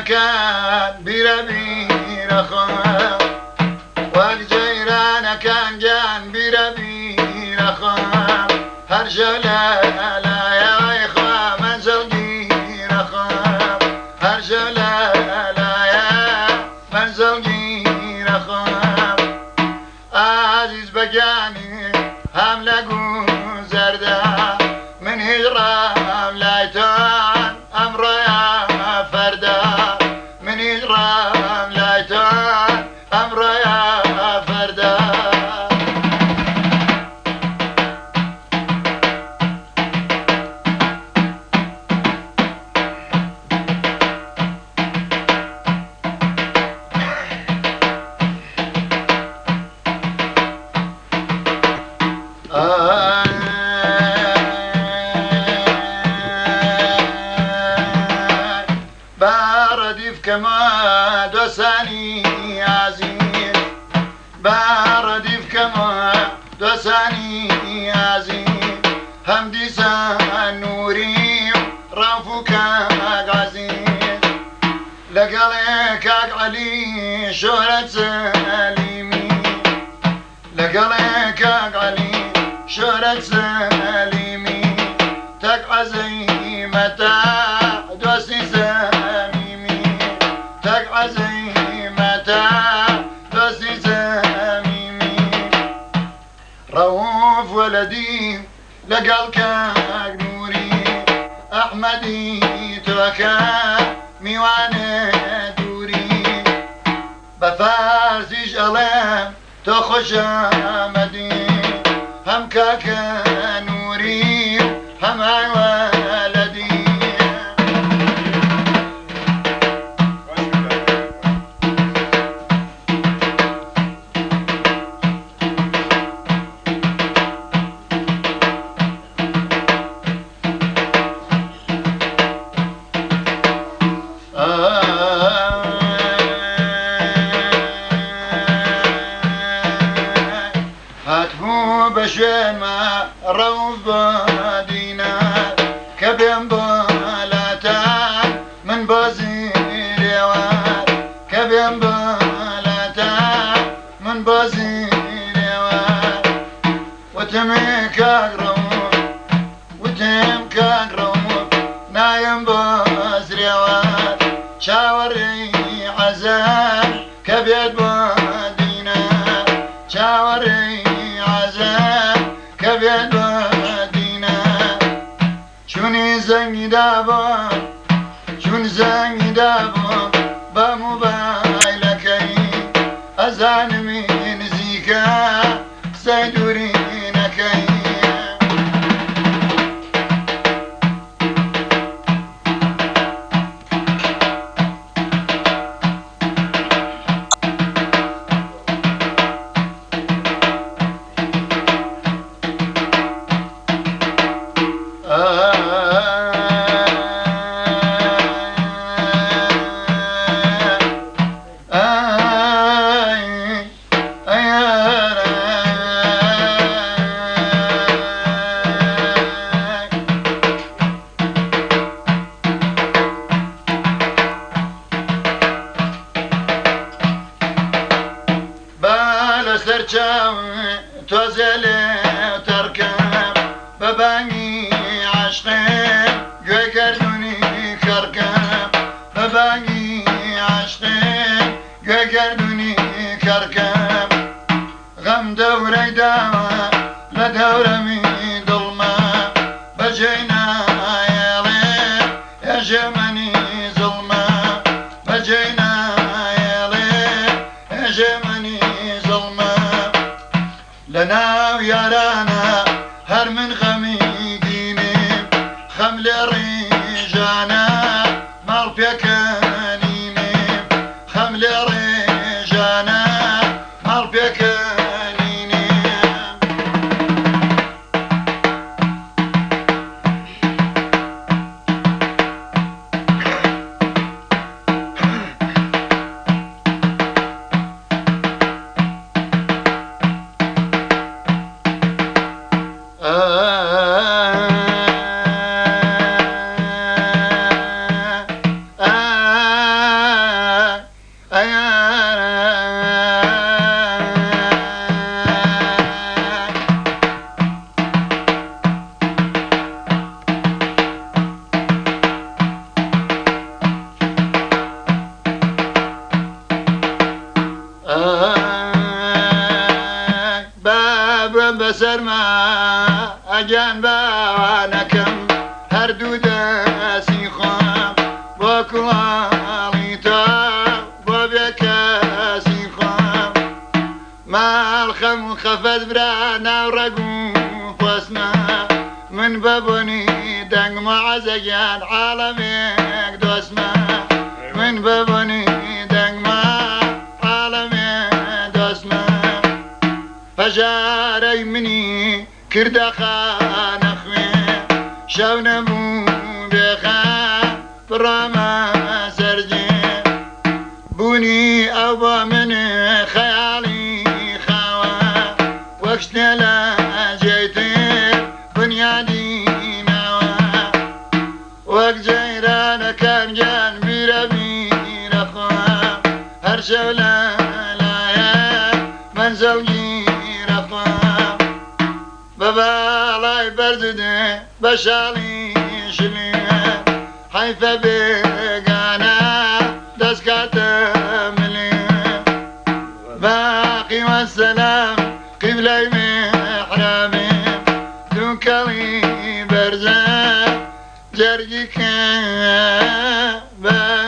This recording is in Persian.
كان بيرة بيرة خام والجيران كان جان بيرة بيرة خام هرجلة لا يا إخوة منزل جيرة خام هرجلة لا يا منزل جيرة خام عزيز بجاني هم لقو زردا من هجرام لايتان أمر يا فردا من هجرام لايتان أمر يا فردا بارديف كما دوساني عزيز بارديف كما دوساني عزيز هم ديسان نوري رافوك عزيز لقليك علي شهرة سليمي لقليك علي شهرة سليمي تقع زي متى دوسي سميمي تقع زي متى دوسي سميمي روف ولدي لقلك نوري أحمدي توكا ميواني دوري بفارسي شلم تخش مدي هم كاكا نوري هم ولدي هاتبو بشين ما روف بدينا كبين بلاتان من بازير يوان كبين بلاتان من بازير يوان وتمك أقرب وتمك أقرب نايم بازير يوان شاوري عزان كبيد بدينا شاوري عزان كبيد بدينا شوني زني دابون شون زني دابون بموبايلكي أزان من زيكا سيدورينكي سرچاوي توزلي وتركب بباني عشقين قردوني كركب بباني عشقين قردوني كركب غم دوري داوى لدورة من ظلمة بجينا يا ليل يا جمني ظلمة بجينا يا ليل يا جمني ظلمة لنا ويارانا هر من غمي ديني خمل ريجانا مال بيكانيني خمل ريجانا مال بيكانيني بابم بسرما اگان باوانکم هر دو دستی خوام با کلالی تا با بکسی خوام مال خم خفت برا نورگو فسنا من ببونی دنگ معزگان عالمك دوسما من ببوني دنگ ما عالمك دوسما فجاري مني كرد خان اخوي شو نبو بخا براما سرجي بوني او من خيالي خوا وقت لا جيتي بنيادي نوا وقت جيران كان جان بيربي رخوا هر شولا لا من زوجي رخوا بابا الله يبرزده بشالي شلي حيث بقانا دسكات ملي باقي والسلام قبلي محرامي دوكالي برزا جرجك بابا